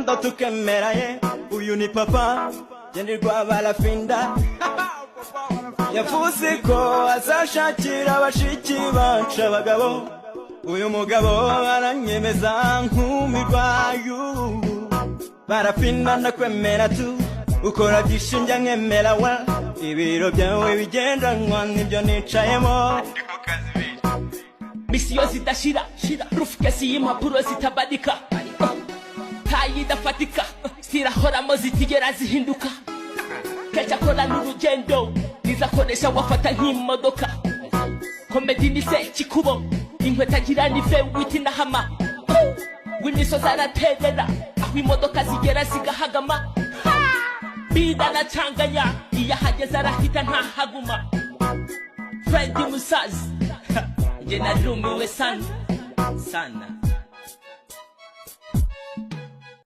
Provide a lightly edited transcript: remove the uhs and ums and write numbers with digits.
urukundo tukemeraye uyu ni papa genderwa barafinda yavuze ko azashakira abashiki bacu abagabo uyu mugabo aranyemeza nkumirwayo barafinda ndakwemera tu ukora byishinja nkemera wa ibiro byawe bigendanwa nibyo nicayemo misiyo zidashira rufukesi y'impapuro zitabadika tayi idafatika zirahoramo zitigera zihinduka kenshi akora n'urugendo nizakoresha wafata nk'imodoka komedi ni se kikubo inkweto agira ni fe witi nahama w'imisozi araterera aho imodoka zigera zigahagama bida na canganya iyo ahageze arahita ntahaguma Freddy Musazi Jena Rumi we sana